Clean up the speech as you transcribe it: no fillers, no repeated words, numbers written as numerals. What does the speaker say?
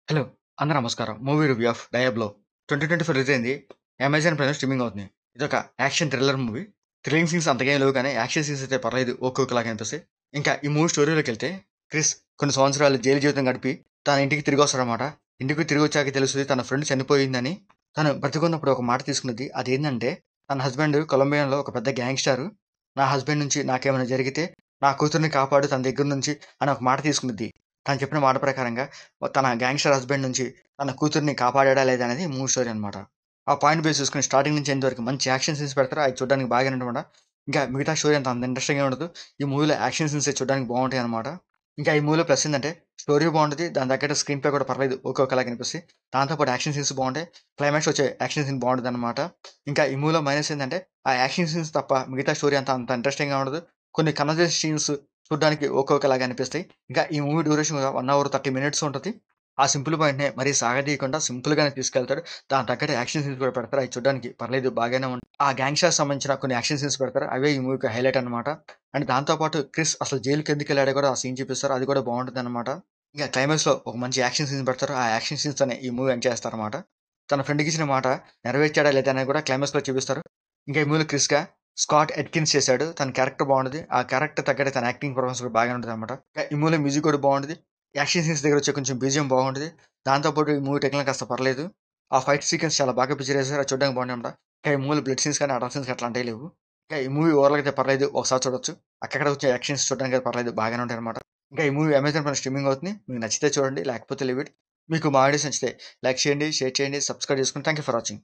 Hello! అందరూ నమస్కారం. Movie review of 'డయాబ్లో' 2024 release అయింది. అమెజాన్ ప్రైమ్‌లో స్ట్రీమింగ్ అవుతుంది. ఇదొక action thriller movie. Thrilling scenes అంతగా ఏం లేవు కానీ, యాక్షన్ సీన్స్ అయితే పర్లేదు ఓకే. అనిపిస్తాయి. ఇంకా ఈ మూవీ స్టోరీలోకెళ్తే, క్రిస్ కొన్ని సంవత్సరాలు జైలు జీవితం గడిపి, తన ఇంటికి తిరిగొస్తాడనమాట. ఇంటికి తిరిగొచ్చాక తెలుస్తది తన ఫ్రెండ్ చనిపోయిందని. తను బ్రతికున్నప్పుడు ఒక మాట తీసుకున్నది. అదేంటంటే, తన హస్బెండ్ కొలంబియాలో ఒక పెద్ద గ్యాంగ్‌స్టర్. నా హస్బెండ్ నుంచి నాకేమైనా జరిగితే, నా కూతురిని కాపాడు తన దగ్గర నుంచి అని ఒక మాట తీసుకునిద్ది. తను చెప్పిన మాట ప్రకారంగా తన గ్యాంగ్‌స్టర్ హస్బెండ్ నుంచి తన కూతురిని కాపాడాడా లేదా అనేది మూవీ స్టోరీ అనమాట. ఆ పాయింట్ బేస్ చేసుకొని స్టార్టింగ్ నుంచి ఎండ్ వరకు మంచి యాక్షన్ సీన్స్ పెడతారు. అయి చూడడానికి బాగానే ఉంటాయనమాట. ఇంకా మిగతా స్టోరీ అంత ఇంట్రెస్టింగ్‌గా ఉండదు. ఈ మూవీలో యాక్షన్ సీన్సే చూడడానికి బావుంటాయనమాట. ఇంకా ఈ మూవీలో ప్లస్ ఏందంటే స్టోరీ బావుంటది. దాని తగ్గట్టు స్క్రీన్ ప్లే కూడా పర్లేదు ఓకేలాగా అనిపిస్తాయి. దాంతో పాటు యాక్షన్ సీన్స్ బావుంటాయి. క్లైమాక్స్‌లో వచ్చే యాక్షన్ సీన్ బావుంటదనమాట. ఇంకా ఈ మూవీలో మైనస్ ఏందంటే ఆ యాక్షన్ సీన్స్ తప్ప మిగతా స్టోరీ అంత ఇంట్రెస్టింగ్‌గా ఉండదు. కొన్ని కన్వర్జేషన్ సీన్స్ చూడ్డానికి ఓకేలాగా అనిపిస్తాయి. ఇంకా ఈ మూవీ డ్యూరేషన్ 1 అవర్ 30 మినిట్స్ ఉంటది. ఆ సింపుల్ పాయింట్‌నే మరీ సాగదీయకుండా సింపుల్‌గానే తీసుకెళ్తాడు. దానికి తగ్గట్టు యాక్షన్ సీన్స్ కూడా పెడతారు. అయి చూడడానికి పర్లేదు బాగానే ఉంటాయి. ఆ గ్యాంగ్‌స్టర్స్ సంబంధించిన కొన్ని యాక్షన్ సీన్స్ పెడతారు. అవే ఈ మూవీకి హైలైట్ అనమాట. అండ్ దాంతో పాటు క్రిస్ అసలు జైలుకెందుకెళ్ళాడో కూడా ఆ సీన్ చూపిస్తారు. అది కూడా బావుంటదనమాట. ఇంక క్లైమాక్స్‌లో ఒక మంచి యాక్షన్ సీన్ పెడతారు. ఆ యాక్షన్ సీన్స్‌తోనే ఈ మూవీ ఎండ్ చేస్తారనమాట. తన ఫ్రెండ్‌కిచ్చిన మాట నెరవేర్చాడా లేదా అనేది కూడా క్లైమాక్స్‌లో చూపిస్తారు. ఇంకా ఈ మూవీలో క్రిస్‌గా స్కాట్ ఎట్కిన్స్ చేశాడు. తన క్యారెక్టర్ బావుంటది. ఆ క్యారెక్టర్ తగ్గట్టే తన యాక్టింగ్ పర్ఫార్మెన్స్ కూడా బాగానే ఉంటదనమాట. ఈ మూవీలో మ్యూజిక్ కూడా బావుంటది. యాక్షన్ సీన్స్ దగ్గరొచ్చే కొంచెం బీజీఎం బాగుంటది. దాంతో పాటు ఈ మూవీ టెక్నికల్ కాస్త పర్లేదు. ఆ ఫైట్ సీక్వెన్స్ చాలా బాగా పిక్చర్ చేశారు. అది చూడడానికి బాగుందనమాట. ఇంకా ఈ మూవీలో బ్లడ్ సీన్స్ కానీ, అడర్ సీన్స్ అట్లాంటివి లేవు. ఇంకా ఈ మూవీ ఓవరాల్‌గా అయితే పర్లేదు. ఒకసారి చూడొచ్చు. అక్కడక్కడ వచ్చే యాక్షన్స్ చూడడానికి అయితే పర్లేదు. బాగానే ఉంటాయనమాట. ఇంకా ఈ మూవీ అమెజాన్ ప్రైమ్ స్ట్రీమింగ్ అవుతుంది. మీకు నచ్చితే చూడండి. లేకపోతే లీవ్ ఇట్. మీకు మా వీడియోస్ నచ్చితే లైక్ చేయండి, షేర్ చేయండి, సబ్స్క్రైబ్ చేసుకోండి. Thank you for watching.